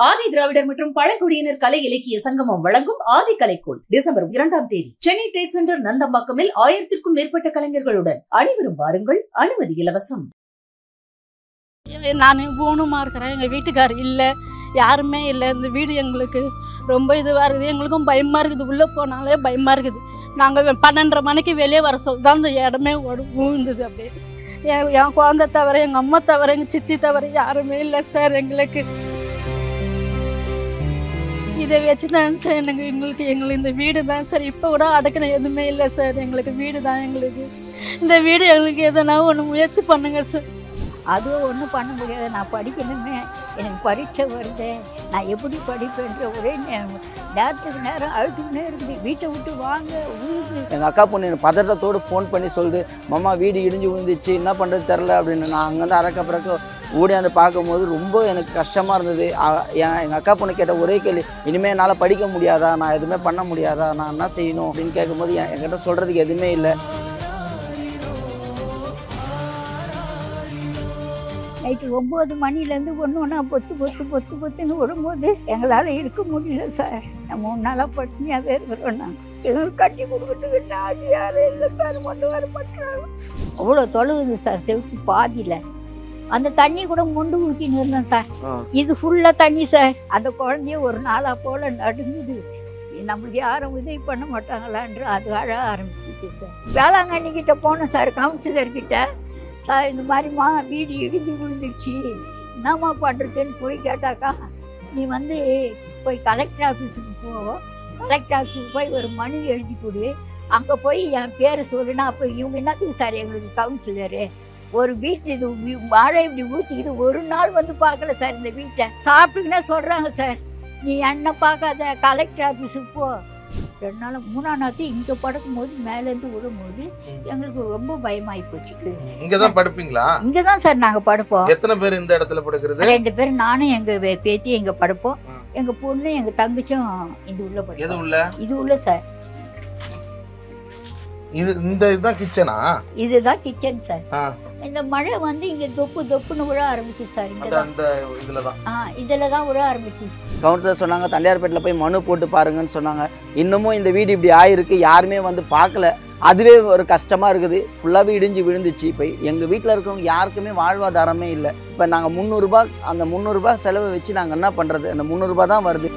ஆதி திராவிடர் மற்றும் பழங்குடியினர் கலை இலக்கிய சங்கமம் வழங்கும் ஆதி கலைக்கோள் டிசம்பர் 2ஆம் தேதி சென்னை ட்ரேட் சென்டர் நந்தம்பாக்கமில் 1000க்கும் மேற்பட்ட கலைஞர்களுடன் அனைவரும் வாருங்கள். அனுமதி இலவசம். நான் ஊனமா இருக்கிறேன். எங்கள் வீட்டுக்கார் இல்லை, யாருமே இல்லை. இந்த வீடு எங்களுக்கு ரொம்ப இதுவாக இருக்குது. எங்களுக்கும் பயமாக இருக்குது. உள்ளே போனாலே பயமாக இருக்குது. நாங்கள் 12:30 மணிக்கு வெளியே வர தான் இந்த இடமே விழுந்தது. அப்படியே என் குழந்தை தவிர, எங்கள் அம்மா தவிர, எங்கள் சித்தி தவிர யாருமே இல்லை சார். எங்களுக்கு இதை வச்சு தான் சார் எங்களுக்கு இந்த வீடு தான் சார். இப்போ கூட அடக்கணும் எதுவுமே இல்லை சார். எங்களுக்கு வீடு தான் எங்களுக்கு. இந்த வீடு எங்களுக்கு எதனா ஒன்று முயற்சி பண்ணுங்க சார். அதுவும் ஒன்றும் பண்ண முடியாது. நான் படிக்கணுமே, எனக்கு பரீட்சை வருது, நான் எப்படி படிப்பேன்ற ஒரே நேரத்துக்கு நேரம் அழுத்துக்கினே இருக்குது. வீட்டை விட்டு வாங்க உழுது. எங்கள் அக்கா பொண்ணு பதட்டத்தோடு ஃபோன் பண்ணி சொல்லுது, மாமா வீடு இடிஞ்சு விழுந்துச்சு, என்ன பண்ணுறது தெரில அப்படின்னு. நான் அங்கேருந்து அறக்க பிறக்க ஓடியாந்து பார்க்கும்போது ரொம்ப எனக்கு கஷ்டமாக இருந்தது. எங்கள் அக்கா பொண்ணு கேட்ட ஒரே கேள்வி, இனிமேல் என்னால் படிக்க முடியாதா, நான் எதுவுமே பண்ண முடியாதா, நான் என்ன செய்யணும் அப்படின்னு கேட்கும்போது என்கிட்ட சொல்கிறதுக்கு எதுவுமே இல்லை. நைட்டு 9 மணிலேருந்து ஒன்று பொத்துன்னு வரும்போது எங்களால் இருக்க முடியல சார். நான் 3 நாளாக பட்டினியாகவே இருக்கிறோம். நாங்கள் எங்களுக்கு கட்டி கொடுக்கறதுக்கு அது யாரும் இல்லை சார். வர மாட்டாங்க. அவ்வளோ தொலைவுது சார். செவுத்து பாதியில் அந்த தண்ணி கூட மொண்டு ஊற்றின்னு இருந்தேன் சார். இது ஃபுல்லாக தண்ணி சார். அந்த குழந்தைய ஒரு நாளாக போல் நடுங்குது. நம்மளுக்கு யாரும் உதவி பண்ண மாட்டாங்களான்ற அது அழ ஆரம்பிச்சிச்சு சார். வேளாங்கண்ணிக்கிட்ட போனோம் சார், கவுன்சிலர்கிட்ட. சார் இந்த மாதிரிம்மா வீடு இடிஞ்சு விழுந்துருச்சு, என்னம்மா பண்ணுறதுன்னு போய் கேட்டாக்கா, நீ போய் கலெக்டர் ஆஃபீஸுக்கு போ, கலெக்டர் ஆஃபீஸுக்கு போய் ஒரு மனு எழுதி கொடு, அங்கே போய் என் பேரை சொல்லுனா. அப்போ இவங்க என்னத்துக்கு சார் எங்களுக்கு கவுன்சிலரு? ஒரு வீட்டு இது மழை இப்படி ஊற்றிக்கிது, ஒரு நாள் பார்க்கல சார் இந்த வீட்டை. சாப்பிட்டுக்கினா சொல்கிறாங்க சார், நீ என்ன பார்க்காத, கலெக்டர் ஆஃபீஸுக்கு போ. 2 நாள் 3ஆம் நாள் இங்கே படுக்கும் போது மேலேருந்து விழும்போது எங்களுக்கு ரொம்ப பயமாகி போச்சு. இங்கே தான் படுப்பீங்களா? இங்கே தான் சார் நாங்கள் படுப்போம். எத்தனை பேர் இந்த இடத்துல படுக்கிறது? 2 பேர், நானும் எங்கள் பேத்தி எங்கே படுப்போம். எங்கள் பொண்ணு எங்கள் தங்கச்சும் இது உள்ள படுப்போம். எது உள்ள? இது உள்ள சார். இதுதான் கிச்சனா? இதுதான் கிச்சன் சார். இந்த மழை இங்க தொப்புன்னு விழ ஆரம்பிச்சு சார். இதுலதான் விழ ஆரம்பிச்சு. கவுன்சிலர் சொன்னாங்க, தண்டையார்பேட்டில் போய் மனு போட்டு பாருங்கன்னு சொன்னாங்க. இன்னமும் இந்த வீடு இப்படி ஆயிருக்கு, யாருமே பார்க்கல. அதுவே ஒரு கஷ்டமா இருக்குது. ஃபுல்லாகவே இடிஞ்சு விழுந்துச்சு. இப்போ எங்கள் வீட்டில் இருக்கிறவங்க யாருக்குமே வாழ்வாதாரமே இல்லை. இப்போ நாங்கள் 300 ரூபாய், அந்த 300 ரூபாய் செலவை வச்சு நாங்கள் என்ன பண்ணுறது? அந்த 300 ரூபாய் தான் வருது.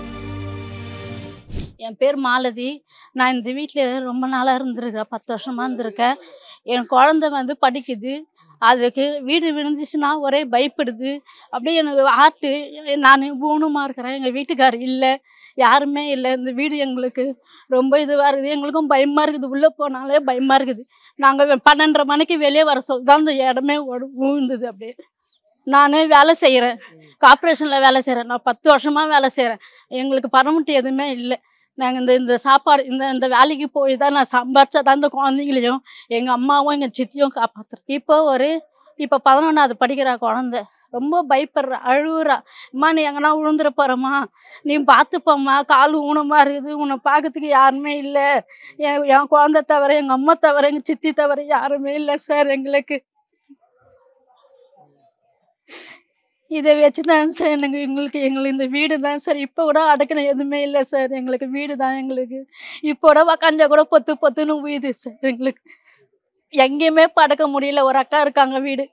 என் பேர் மாலதி. நான் இந்த வீட்டில் ரொம்ப நாளாக இருந்திருக்கேன். 10 வருஷமாக இருந்திருக்கேன். என் குழந்தை படிக்குது. அதுக்கு வீடு விழுந்துச்சுன்னா ஒரே பயப்படுது. அப்படியே எனக்கு ஆர்ட்டு. நான் ஊனமாக இருக்கிறேன். எங்கள் வீட்டுக்கார் இல்லை, யாருமே இல்லை. இந்த வீடு எங்களுக்கு ரொம்ப இதுவாக இருக்குது. எங்களுக்கும் பயமாக இருக்குது. உள்ளே போனாலே பயமாக இருக்குது. நாங்கள் 12:30 மணிக்கு வெளியே வர தான் இந்த இடமே விழுந்தது. அப்படியே நான் வேலை செய்கிறேன், கார்ப்பரேஷனில் வேலை செய்கிறேன். நான் 10 வருஷமாக வேலை செய்கிறேன். எங்களுக்கு பர்மனெண்ட் எதுவுமே இல்லை. நாங்கள் இந்த சாப்பாடு இந்த வேலைக்கு போய் தான் நான் சம்பாரிச்சா தான் இந்த குழந்தைங்களையும் எங்கள் அம்மாவும் எங்கள் சித்தியும் காப்பாற்றுறேன். இப்போ 11ஆவது படிக்கிறா குழந்தை. ரொம்ப பயப்படுறா, அழுகுறா. அம்மா நீ எங்கன்னா விழுந்துட போகிறம்மா, நீ பார்த்துப்பம்மா, கால் ஊனமாக இருக்குது, உன்னை பார்க்கறதுக்கு யாருமே இல்லை. என் குழந்தை தவிர, எங்கள் அம்மா தவிர, எங்கள் சித்தி தவிர யாருமே இல்லை சார். எங்களுக்கு இதை வச்சு தான் சார் எங்களுக்கு இந்த வீடு தான் சார். இப்போ கூட அடக்கணும் எதுவுமே இல்லை சார். எங்களுக்கு வீடு தான் எங்களுக்கு. இப்போ கூட உக்காஞ்சா கூட பொத்துன்னு உயுது சார். எங்களுக்கு எங்கேயுமே படுக்க முடியல. ஒரு அக்கா இருக்காங்க வீடு,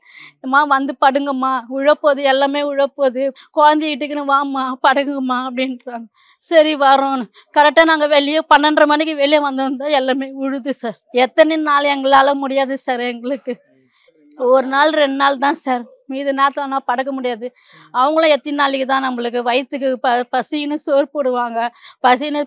அம்மா படுங்கம்மா, உழப்போது எல்லாமே உழப்போது, குழந்தை வீட்டுக்குன்னு வாம்மா படுங்கம்மா அப்படின்றாங்க. சரி வரோன்னு கரெக்டாக நாங்கள் வெளியே 12:30 மணிக்கு வெளியே வந்தோம் எல்லாமே உழுது சார். எத்தனை நாள் எங்களால் முடியாது சார். எங்களுக்கு ஒரு நாள் 2 நாள் தான் சார். மீது நேரத்தில் ஆனால் படுக்க முடியாது. அவங்களும் எத்தனை நாளைக்கு தான் நம்மளுக்கு வயிற்றுக்கு பசின்னு சோறு போடுவாங்க, பசின்னு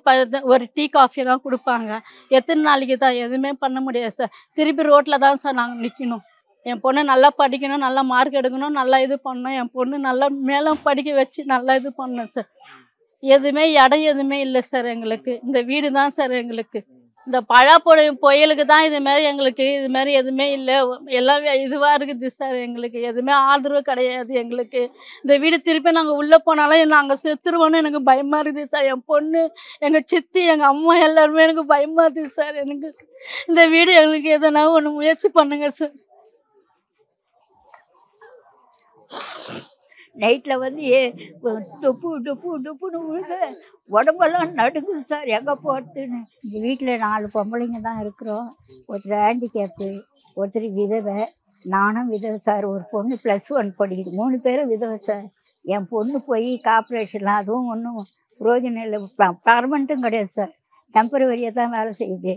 ஒரு டீ காஃபி தான் கொடுப்பாங்க. எத்தனை நாளைக்கு தான்? எதுவுமே பண்ண முடியாது சார். திருப்பி ரோட்டில் தான் சார் நாங்கள் நிற்கணும். என் பொண்ணு நல்லா படிக்கணும், நல்லா மார்க் எடுக்கணும், நல்லா இது பண்ணணும். என் பொண்ணு நல்லா மேலும் படிக்க வச்சு நல்லா இது பண்ணணும் சார். எதுவுமே இடம் எதுவுமே இல்லை சார். எங்களுக்கு இந்த வீடு தான் சார். எங்களுக்கு இந்த புயலுக்கு தான் இதுமாரி எங்களுக்கு இதுமாரி எதுவுமே இல்லை. எல்லாம் இதுவாக இருக்குது சார். எங்களுக்கு எதுவுமே ஆதரவு கிடையாது. எங்களுக்கு இந்த வீடு திருப்பி நாங்கள் உள்ளே போனாலும் நாங்கள் செத்துருவோன்னு எனக்கு பயமாக இருக்குது சார். என் பொண்ணு, எங்கள் சித்தி, எங்கள் அம்மா எல்லாருமே எனக்கு பயமாக இருக்குது சார். எனக்கு இந்த வீடு எங்களுக்கு எதனா ஒன்று முயற்சி பண்ணுங்க சார். நைட்டில் வந்து டொப்பு டொப்பு டொப்புன்னு விழுது, உடம்பெல்லாம் நடுங்குது சார் எங்கே போகிறதுன்னு. இந்த வீட்டில் 4 பொம்பளைங்க தான் இருக்கிறோம். ஒருத்தர் ஹேண்டிகேப்பு, ஒருத்தர் விதவை, நானும் விதவை சார். ஒரு பொண்ணு +1 படிக்குது. 3 பேரும் விதவை சார். என் பொண்ணு போய் கார்பரேஷனில் அதுவும் ஒன்றும் புரோஜனம் இல்லை, பர்மனெண்ட்டும் கிடையாது சார், டெம்பரவரியாக தான் வேலை செய்யுது.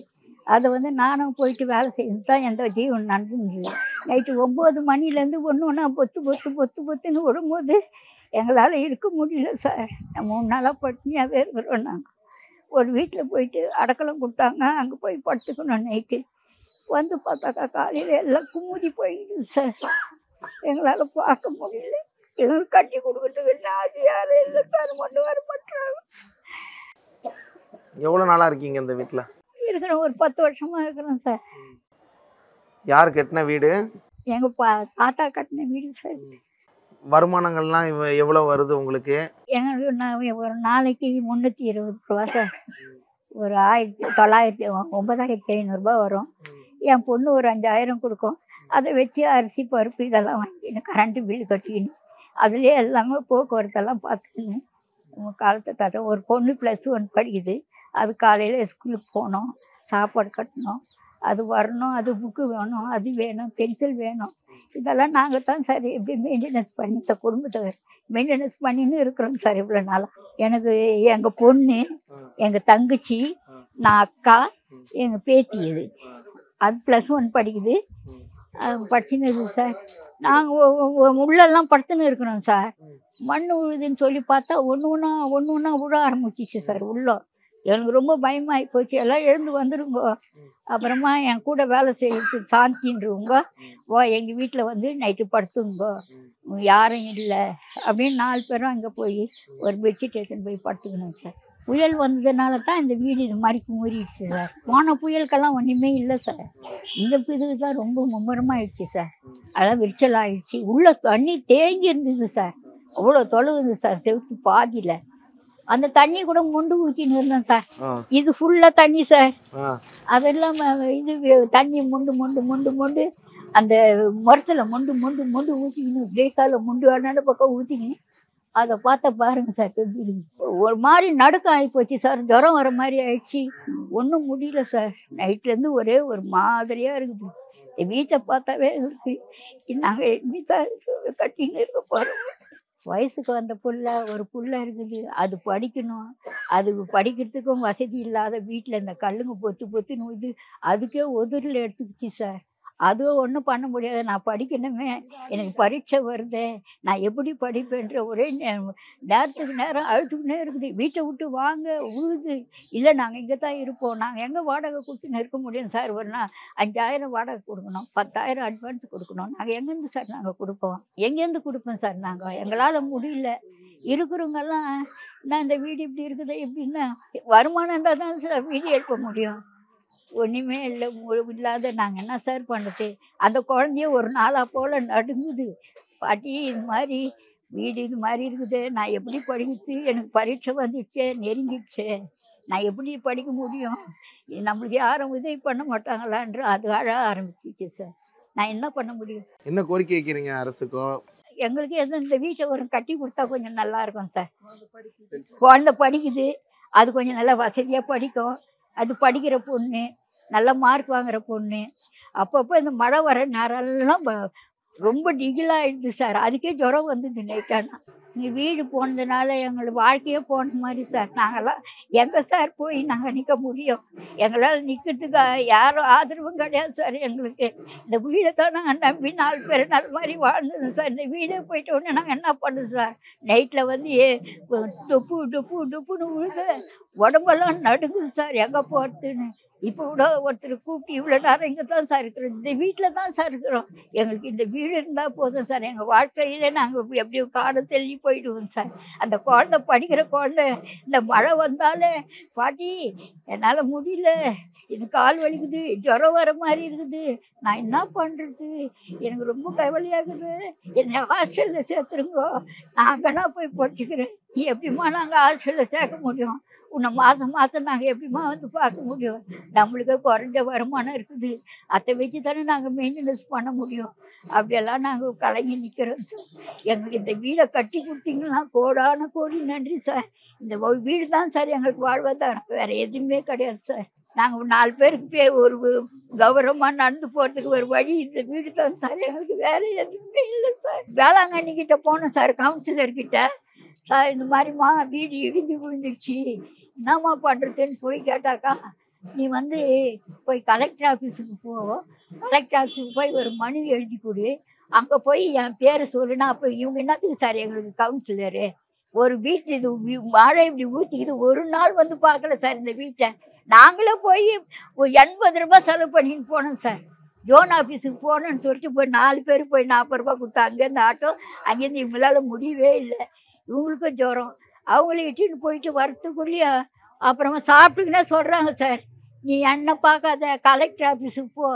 அதை வந்து நானும் போயிட்டு வேலை செய்யணும் தான் எந்த ஜீவன் நடந்துருந்தது. நைட்டு 9 மணிலேருந்து ஒன்று பொத்து பொத்து பொத்து பொத்துன்னு விடும்போது எங்களால் இருக்க முடியல சார். 3 நாளாக பட்டினியாகவே இருக்கிறோம். நாங்கள் ஒரு வீட்டில் போயிட்டு அடக்கலம் கொடுத்தாங்க, அங்கே போய் படுத்துக்கணும். நைட்டு வந்து பார்த்தாக்கா காலையில் எல்லாம் குமுதி போயிடுது சார். எங்களால் பார்க்க முடியல. எங்களுக்கு கட்டி கொடுக்கறதுக்கு நாடு யாரும் இல்லை சார், மட்டும் வர மாட்டாங்க. எவ்வளோ நாளாக இருக்கீங்க இந்த வீட்டில்? இருக்கிறோம், ஒரு 10 வருஷமாக இருக்கிறோம் சார். யார் கட்டின வீடு? எங்கள் தாத்தா கட்டின வீடு சார். வருமானங்கள்லாம் எவ்வளோ வருது உங்களுக்கு? எங்களுக்கு ஒரு நாளைக்கு 320 ரூபா சார். ஒரு 9,500 வரும். என் பொண்ணு ஒரு 5,000 கொடுக்கும். அதை வச்சு அரிசி பருப்பு இதெல்லாம் வாங்கிக்கணும், கரண்ட்டு பில்லு கட்டிக்கணும். அதுலேயே எல்லாமே போக்குவரத்தெல்லாம் பார்த்துக்கணும். காலத்தை தர ஒரு பொண்ணு +1 படிக்குது. அது காலையில் ஸ்கூலுக்கு போகணும், சாப்பாடு கட்டணும், அது வரணும், அது புக்கு வேணும், அது வேணும், பென்சில் வேணும். இதெல்லாம் நாங்கள் தான் சார் எப்படி மெயின்டெனன்ஸ் பண்ணி இந்த குடும்பத்தை மெயின்டெனன்ஸ் பண்ணின்னு இருக்கிறோம் சார் இவ்வளோ நாளாக. எனக்கு எங்கள் பொண்ணு, எங்கள் தங்கச்சி, நான் அக்கா, எங்கள் பேத்தி, அது +1 படிக்குது. படிச்சுன்னு இருக்குது சார். நாங்கள் உள்ளெல்லாம் படுத்துன்னு இருக்கிறோம் சார். மண் விழுதுன்னு சொல்லி பார்த்தா ஒன்று ஒன்றா விழ ஆரம்பிச்சிச்சு சார் உள்ளே. எனக்கு ரொம்ப பயமாகி போச்சு. எல்லாம் எழுந்து வந்துடுங்க. அப்புறமா என் கூட வேலை செய்யறதுக்கு சாந்தின்றவங்க, எங்கள் வீட்டில் வந்து நைட்டு படுத்துங்க, யாரும் இல்லை அப்படின்னு 4 பேரும் அங்கே போய் ஒரு பெட்ஷீட் எடுத்துன்னு போய் படுத்துக்கணும் சார். புயல் வந்ததுனால தான் இந்த வீடு இது மாதிரி மூடிடுச்சு சார். போன புயலுக்கெல்லாம் ஒன்றுமே இல்லை சார். இந்த இதுக்கு தான் ரொம்ப மும்முரமாகிடுச்சு சார். அதெல்லாம் விரிச்சல் ஆகிடுச்சு. உள்ளே தண்ணி தேங்கி இருந்தது சார். அவ்வளோ தொலைவுது சார், செவுத்து பாதியில். அந்த தண்ணி கூட மொண்டு ஊற்றின்னு இருந்தேன் சார். இது ஃபுல்லாக தண்ணி சார். அதெல்லாம் இது தண்ணி மொண்டு அந்த மரத்தில் மொண்டு ஊற்றிக்கணும். ஜெய்சால மொண்டு பக்கம் ஊற்றிக்கணும். அதை பார்த்தா பாருங்க சார், ஒரு மாதிரி நடுக்கம் ஆகி போச்சு சார். ஜுரம் வர மாதிரி ஆயிடுச்சு. ஒன்றும் முடியல சார். நைட்லேருந்து ஒரே ஒரு மாதிரியாக இருக்குது. வீட்டை பார்த்தாவே இருக்கு. நாங்கள் எப்படி சார் கட்டின்னு இருக்க போகிறோம்? வயசுக்கு வந்த ஒரு புள்ள இருக்குது, அது படிக்கணும். அது படிக்கிறதுக்கும் வசதி இல்லாத வீட்டில் இந்த கல்லுங்க பொத்துன்னு இது அதுக்கே ஒதுரில் எடுத்துக்கிச்சு சார். அதுவும் ஒன்றும் பண்ண முடியாது. நான் படிக்கணுமே, எனக்கு பரீட்சை வருது, நான் எப்படி படிப்பேன்ற ஒரே நேரத்துக்கு நேரம் அழுத்துக்கினே இருக்குது. வீட்டை விட்டு வாங்க உழுது, இல்லை நாங்கள் இங்கே தான் இருப்போம், நாங்கள் எங்கே வாடகை கொடுத்துன்னு இருக்க முடியும் சார்? ஒரு 5,000 வாடகை கொடுக்கணும், 10,000 அட்வான்ஸ் கொடுக்கணும். நாங்கள் எங்கேருந்து சார் நாங்கள் கொடுப்போம்? எங்கேருந்து கொடுப்போம் சார்? நாங்கள் எங்களால் முடியல. இருக்கிறவங்கெல்லாம் நான் இந்த வீடு இப்படி இருக்குது எப்படின்னா, வருமானம் இருந்தால் தான் சார் வீடு எழுப்ப முடியும். ஒன்றுமே இல்லை, இல்லாத நாங்கள் என்ன சார் பண்ணுறது? அந்த குழந்தைய ஒரு நாளாக போல் நடுங்குது. பாட்டி இது மாதிரி வீடு இது மாதிரி இருக்குது, நான் எப்படி படிக்கிறது? எனக்கு பரீட்சை வந்துடுச்சு, நெருங்கிடுச்சு, நான் எப்படி படிக்க முடியும்? நம்மளுக்கு யாரும் உதவி பண்ண மாட்டாங்களான்ற அது அழ ஆரம்பிச்சிச்சு சார். நான் என்ன பண்ண முடியும்? என்ன கோரிக்கை வைக்கிறீங்க அரசுக்கோ? எங்களுக்கு எதுவும் இந்த வீட்டை ஒரு கட்டி கொடுத்தா கொஞ்சம் நல்லா இருக்கும் சார். குழந்தை படிக்குது, அது கொஞ்சம் நல்லா வசதியாக படிக்கும். அது படிக்கிற பொண்ணு, நல்ல மார்க் வாங்குகிற பொண்ணு. அப்பப்போ இந்த மழை வர நேரம்லாம் ரொம்ப டிகிலாகிடுது சார். அதுக்கே ஜுரம் வந்தது நைட்டானா. இங்கே வீடு போனதுனால எங்களுக்கு வாழ்க்கையே போன மாதிரி சார். நாங்கள்லாம் எங்கே சார் போய் நாங்கள் நிற்க முடியும்? எங்களால் நிற்கிறதுக்கு யாரும் ஆதரவும் கிடையாது சார் எங்களுக்கு. இந்த வீடை தான் நாங்கள் நம்பி 4 பேர் நல்ல மாதிரி வாழ்ந்தது சார். இந்த வீடே போயிட்ட உடனே நாங்கள் என்ன பண்ணுறது சார்? நைட்டில் வந்து டொப்புன்னு விழுது, உடம்பெல்லாம் நடுங்குது சார் எங்கே போகிறதுன்னு. இப்போ கூட ஒருத்தர் கூப்பிட்டு இவ்வளோ நேரம் இங்கே தான் சார் இருக்கிறோம், இந்த வீட்டில் தான் சார் இருக்கிறோம், எங்களுக்கு இந்த வீடு இருந்தால் போதும் சார், எங்கள் வாழ்க்கையில் நாங்கள் எப்படியோ காடு தள்ளி போயிடுவோம் சார். அந்த குழந்தை படிக்கிற குழந்தை இந்த மழை வந்தாலே, பாட்டி என்னால் முடியல, எனக்கு கால் வலிக்குது, ஜுரம் வர மாதிரி இருக்குது, நான் என்ன பண்ணுறது? எனக்கு ரொம்ப கவலையாகுது, என்னை ஹாஸ்டலில் சேர்த்துருங்கோ, நான் அங்கேனா போய் படிச்சுக்கிறேன். எப்படிமா நாங்கள் ஹாஸ்டலில் சேர்க்க முடியும்? உன்னை மாதம் மாதம் நாங்கள் எப்படிமா வந்து பார்க்க முடியும்? நம்மளுக்கு குறைஞ்ச வருமானம் இருக்குது, அதை வச்சு தானே நாங்கள் மெயின்டெனன்ஸ் பண்ண முடியும். அப்படியெல்லாம் நாங்கள் கலங்கி நிற்கிறோம் சார். எங்களுக்கு இந்த வீடை கட்டி கொடுத்தீங்கன்னா கோடான கோடி நன்றி சார். இந்த வீடு தான் சார் எங்களுக்கு வாழ்வாதாரம், வேறு எதுவுமே கிடையாது சார். நாங்கள் 4 பேருக்கு ஒரு கௌரவமாக நடந்து போகிறதுக்கு ஒரு வழி இந்த வீடு தான் சார். எங்களுக்கு வேறு எதுவுமே இல்லை சார். வேளாங்கண்ணிக்கிட்ட போனோம் சார், கவுன்சிலர்கிட்ட. சார் இந்த மாதிரிம்மா வீடு இடிஞ்சு விழுந்துருச்சு, என்னம்மா பண்ணுறதுன்னு போய் கேட்டாக்கா, நீ வந்து போய் கலெக்டர் ஆஃபீஸுக்கு போ, கலெக்டர் ஆஃபீஸுக்கு போய் ஒரு மனு எழுதி கொடு, அங்கே போய் என் பேரை சொல்லுனா. அப்போ இவங்க என்னத்துக்கு சார் எங்களுக்கு கவுன்சிலரு? ஒரு வீட்டு இது மழை இப்படி ஊற்றிக்கிது, ஒரு நாள் வந்து பார்க்கல சார் இந்த வீட்டை. நாங்களே போய் ஒரு 80 ரூபாய் செலவு பண்ணின்னு போனோம் சார். ஜோன் ஆஃபீஸுக்கு போகணுன்னு சொல்லிட்டு போய் 4 பேர் போய் 40 ரூபா கொடுத்தா. அங்கேருந்து ஆட்டோ, அங்கேருந்து இவங்களால முடியவே இல்லை. இவங்களுக்கும் ஜுரம், அவங்கள இட்டுன்னு போயிட்டு வரத்துக்குள்ளேயே அப்புறமா சாப்பிட்டுக்கினே சொல்கிறாங்க சார், நீ என்ன பார்க்காத, கலெக்டர் ஆஃபீஸுக்கு போ,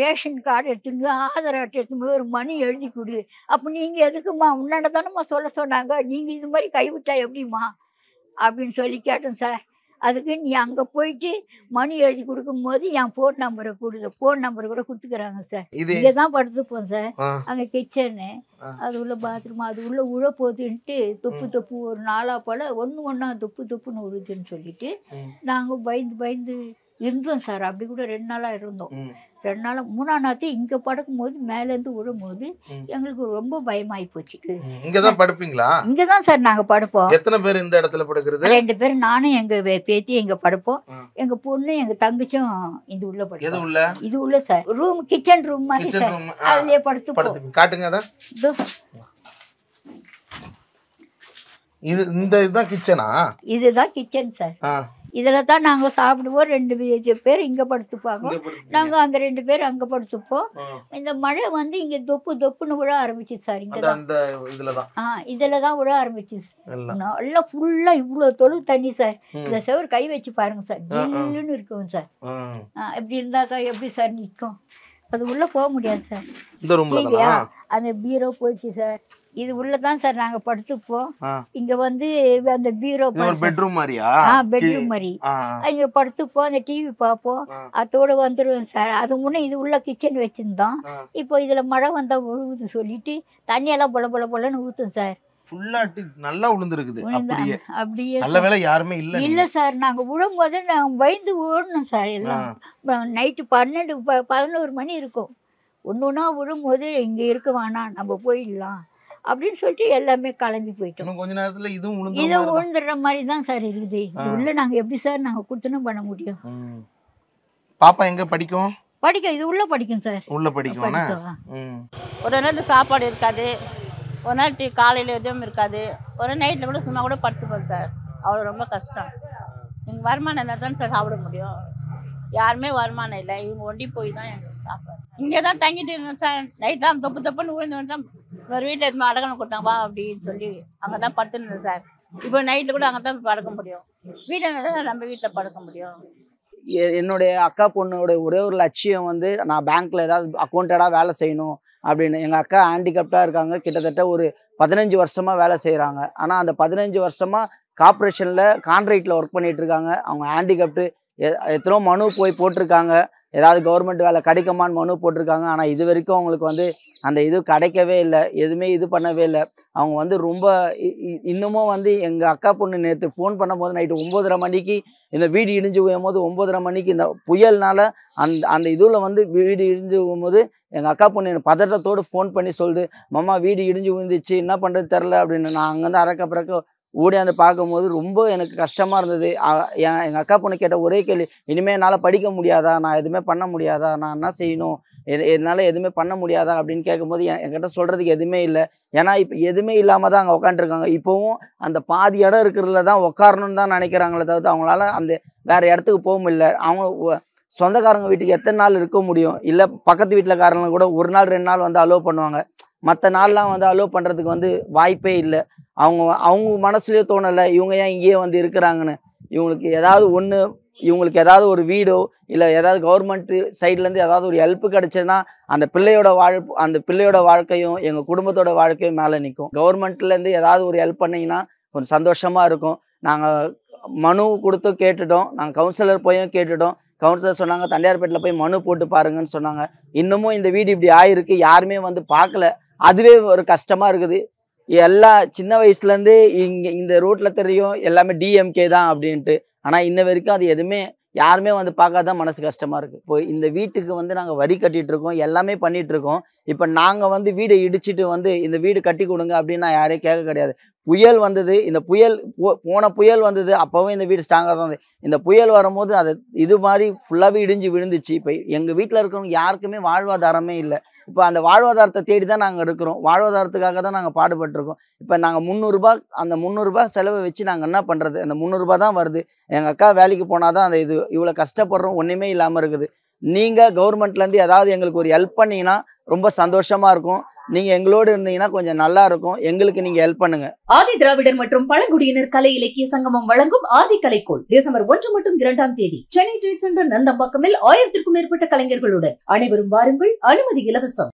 ரேஷன் கார்டு எடுத்துன்னு ஆதார் அட்டை எடுத்துன்னு போய் ஒரு மனு எழுதி கொடு. அப்போ நீங்கள் எதுக்குமா, உன்னாண்ட தானேம்மா சொல்ல சொன்னாங்க, நீங்கள் இது மாதிரி கைவிட்டா எப்படிம்மா அப்படின்னு சொல்லி கேட்டோம் சார். அதுக்கு நீ அங்கே போயிட்டு மனு எழுதி கொடுக்கும்போது என் ஃபோன் நம்பரை கொடுங்க, ஃபோன் நம்பர் கூட கொடுத்துக்கிறாங்க சார். இங்கே தான் படுத்துப்போம் சார். அங்கே கிச்சனு, அது உள்ள பாத்ரூம், அது உள்ள உழ போகுதுன்ட்டு தொப்பு ஒரு நாளாக போல் ஒன்றா தொப்புன்னு உழுதுன்னு சொல்லிட்டு நாங்கள் பயந்து இருந்தோம் சார். அப்படி கூட 2 நாளாக இருந்தோம். 2 நாள் 3ஆம் நாள் இங்கே படுக்கும்போது மேலேருந்து விழும்போது எங்களுக்கு ரொம்ப பயமாகி போச்சு. இங்கே தான் படுப்பீங்களா? இங்கே தான் சார் நாங்கள் படுப்போம். எத்தனை பேர் இந்த இடத்துல படுக்கிறது? 2 பேர், நானும் எங்கள் பேத்தி எங்கே படுப்போம். எங்கள் பொண்ணு எங்கள் தங்கச்சும் இது உள்ள படுப்போம். இது உள்ள சார் ரூம், கிச்சன் ரூம் மாதிரி சார். அதுலேயே படுத்து காட்டுங்க. அதான் இதுதான் கிச்சனா? இதுதான் கிச்சன் சார். இதில் தான் நாங்கள் சாப்பிடுவோம். 2 பேர் இங்கே படுத்துப்பாங்க, நாங்கள் அந்த 2 பேர் அங்கே படுத்துப்போம். இந்த மழை வந்து இங்கே தொப்புன்னு விழ ஆரம்பிச்சு சார். இங்கே தான் இதில் தான் விழ ஆரம்பிச்சு. நல்லா ஃபுல்லாக இவ்வளோ தொழு தண்ணி சார். இந்த செவரு கை வச்சு பாருங்க சார், ஜில்லுன்னு இருக்கும் சார். எப்படி இருந்தாக்கா எப்படி சார் நிற்கும்? அது உள்ளே போக முடியாது சார். இல்லையா, அந்த பீரோ போயிடுச்சு சார். இது உள்ளதான் சார் நாங்க படுத்துப்போம். இங்க வந்து அந்த பீரோ பெட்ரூம் மாதிரியா? பெட்ரூம் மாதிரி இங்க படுத்துப்போம், அந்த டிவி பார்ப்போம், அதோட வந்துடுவோம் சார். அது முன்னே இது உள்ள கிச்சன் வச்சிருந்தோம். இப்போ இதுல மழை வந்தா ஒழுகுது சொல்லிட்டு தண்ணியெல்லாம் பொலன்னு ஊத்தும் சார். நல்லா உளுந்துருக்குது. அப்படியே நல்ல வேளை யாருமே இல்ல சார். நாங்க விழும்போது நாங்க பயந்து ஓடணும் சார். எல்லாம் நைட்டு 12-11 மணி இருக்கும். ஒன்னொன்னா விழும்போது இங்க இருக்க வேணாம், நம்ம போயிடலாம் அப்படின்னு சொல்லிட்டு எல்லாமே கிளம்பி போயிட்டோம். கொஞ்ச நேரத்துல இதுவும் விழுந்துடுற மாதிரி தான் சார் இருக்குது. இது உள்ள நாங்க எப்படி சார் நாங்க குடுத்தனும் பண்ண முடியும்? பாப்பா எங்க படிக்கும்? இது உள்ள படிக்கும் சார். உள்ள படிக்கும். ஒரு நேரத்துல சாப்பாடு இருக்காது, ஒரு நாள் காலையில எதுவும் இருக்காது, ஒரு நைட்ல கூட சும்மா கூட படுத்துப்போம் சார். அவ்வளோ ரொம்ப கஷ்டம். இங்கே வருமானம் இருந்தால் தான் சார் சாப்பிட முடியும். யாருமே வருமானம் இல்லை, இவங்க ஒண்டி போய் தான் எங்களுக்கு சாப்பாடு. இங்கே தான் தங்கிட்டு இருந்தோம் சார். நைட் தான் தொப்புன்னு விழுந்து தான் ஒரு வீட்டில் எதுவுமே அடக்கணும் கொடுத்தாங்க வா அப்படின்னு சொல்லி அங்கே தான் படுத்துருந்தோம் சார். இப்போ நைட்டில் கூட அங்கே தான் படுக்க முடியும். வீட்டில் தான் நம்ம வீட்டில் படுக்க முடியும். என்னுடைய அக்கா பொண்ணோட ஒரே ஒரு லட்சியம் வந்து நான் பேங்க்ல ஏதாவது அக்கௌண்டடாக வேலை செய்யணும் அப்படின்னு. எங்கள் அக்கா ஹேண்டிகேப்டாக இருக்காங்க, கிட்டத்தட்ட ஒரு 15 வருஷமாக வேலை செய்கிறாங்க. ஆனால் அந்த 15 வருஷமாக கார்பரேஷனில் கான்ட்ராக்டில் ஒர்க் பண்ணிகிட்டு இருக்காங்க. அவங்க ஹேண்டிகேப்டு எத்தனோ மனு போய் போட்டிருக்காங்க, ஏதாவது கவர்மெண்ட் வேலை கிடைக்குமான்னு மனு போட்டிருக்காங்க. ஆனால் இது வரைக்கும் அவங்களுக்கு வந்து அந்த இது கிடைக்கவே இல்லை, எதுவுமே இது பண்ணவே இல்லை. அவங்க வந்து ரொம்ப இன்னமும் வந்து எங்கள் அக்கா பொண்ணு நேற்று ஃபோன் பண்ணும்போது நைட்டு 9:30 மணிக்கு இந்த வீடு இடிஞ்சு போகும்போது 9:30 மணிக்கு இந்த புயல்னால அந்த இதில் வந்து வீடு இடிஞ்சு போகும்போது எங்கள் அக்கா பொண்ணு எனக்கு பதட்டத்தோடு ஃபோன் பண்ணி சொல்லுது, மாமா வீடு இடிஞ்சு விழுந்துச்சு, என்ன பண்ணுறது தெரில அப்படின்னு. நான் அங்கேருந்து அறக்க ஓடியாந்து பார்க்கும்போது ரொம்ப எனக்கு கஷ்டமாக இருந்தது. எங்கள் அக்கா பொண்ணு கேட்ட ஒரே கேள்வி, இனிமேல் என்னால் படிக்க முடியாதா, நான் எதுவுமே பண்ண முடியாதா, நான் என்ன செய்யணும், என்னால் எதுவுமே பண்ண முடியாதா அப்படின்னு கேட்கும்போது என்கிட்ட சொல்கிறதுக்கு எதுவுமே இல்லை. ஏன்னா இப்போ எதுவுமே இல்லாமல் தான் அங்கே உட்காந்துருக்காங்க. இப்போவும் அந்த பாதி இடம் இருக்கிறதுல தான் உட்காரணுன்னு தான் நினைக்கிறாங்களே தவிர்த்து அவங்களால அந்த வேறு இடத்துக்கு போக முடியல. அவங்க சொந்தக்காரங்க வீட்டுக்கு எத்தனை நாள் இருக்க முடியும்? இல்லை பக்கத்து வீட்டிலக்காரங்க கூட 1 நாள் 2 நாள் வந்து அலோவ் பண்ணுவாங்க, மற்ற நாள்லாம் வந்து அலோவ் பண்ணுறதுக்கு வந்து வாய்ப்பே இல்லை. அவங்க மனசுலேயே தோணலை இவங்க ஏன் இங்கேயே வந்து இருக்கிறாங்கன்னு. இவங்களுக்கு ஏதாவது ஒரு வீடோ இல்லை ஏதாவது கவர்மெண்ட் சைட்லேருந்து ஏதாவது ஒரு ஹெல்ப் கிடைச்சதுன்னா அந்த பிள்ளையோட வாழ்க்கையும் எங்கள் குடும்பத்தோட வாழ்க்கையும் மேலே நிற்கும். கவர்மெண்ட்லேருந்து ஏதாவது ஒரு ஹெல்ப் பண்ணிங்கன்னா கொஞ்சம் சந்தோஷமாக இருக்கும். நாங்கள் மனு கொடுத்து கேட்டுட்டோம். நாங்கள் கவுன்சிலர் போயும் கேட்டுட்டோம். கவுன்சிலர் சொன்னாங்க தண்டையார்பேட்டில் போய் மனு போட்டு பாருங்கன்னு சொன்னாங்க. இன்னமும் இந்த வீடு இப்படி ஆயிருக்கு, யாருமே வந்து பார்க்கல. அதுவே ஒரு கஷ்டமாக இருக்குது. எல்லா சின்ன வயசுலேருந்து இங்கே இந்த ரோட்டில் தெரியும் எல்லாமே டிஎம்கே தான் அப்படின்ட்டு. ஆனால் இன்ன வரைக்கும் அது எதுவுமே யாருமே வந்து பார்க்காதான் மனசு கஷ்டமாக இருக்குது. இப்போ இந்த வீட்டுக்கு வந்து நாங்கள் வரி கட்டிகிட்டு இருக்கோம், எல்லாமே பண்ணிகிட்ருக்கோம். இப்போ நாங்கள் வந்து வீடை இடிச்சிட்டு வந்து இந்த வீடு கட்டி கொடுங்க அப்படின்னு நான் யாரையும் கேட்க கிடையாது. புயல் வந்தது, இந்த புயல் போன புயல் வந்தது, அப்போவும் இந்த வீடு ஸ்ட்ராங்காக தான் இருந்தது. இந்த புயல் வரும்போது அது இது மாதிரி ஃபுல்லாகவே இடிஞ்சு விழுந்துச்சு. இப்போ எங்கள் வீட்டில் இருக்கிறவங்க யாருக்குமே வாழ்வாதாரமே இல்லை. இப்போ அந்த வாழ்வாதாரத்தை தேடி தான் நாங்கள் இருக்கிறோம். வாழ்வாதாரத்துக்காக தான் நாங்கள் பாடுபட்டுருக்கோம். இப்போ நாங்கள் 300 ரூபா, அந்த 300 ரூபா செலவை வச்சு நாங்கள் என்ன பண்ணுறது? அந்த 300 ரூபா தான் வருது. எங்கள் அக்கா வேலைக்கு போனால் தான் அந்த இவ்வளோ கஷ்டப்படுறோம், ஒன்றுமே இல்லாமல் இருக்குது. நீங்கள் கவர்மெண்ட்லேருந்து ஏதாவது எங்களுக்கு ஒரு ஹெல்ப் பண்ணிங்கன்னா ரொம்ப சந்தோஷமாக இருக்கும். நீங்கள் எங்களோடு இருந்தீங்கன்னா கொஞ்சம் நல்லா இருக்கும். எங்களுக்கு நீங்கள் ஹெல்ப் பண்ணுங்க. ஆதி திராவிடர் மற்றும் பழங்குடியினர் கலை இலக்கிய சங்கமம் வழங்கும் ஆதி கலைக்கோள் டிசம்பர் 1 மற்றும் 2ஆம் தேதி சென்னை ட்ரேட் சென்டர் நந்தம்பாக்கமில் 1000க்கும் மேற்பட்ட கலைஞர்களுடன் அனைவரும் வாருங்கள். அனுமதி இலவசம்.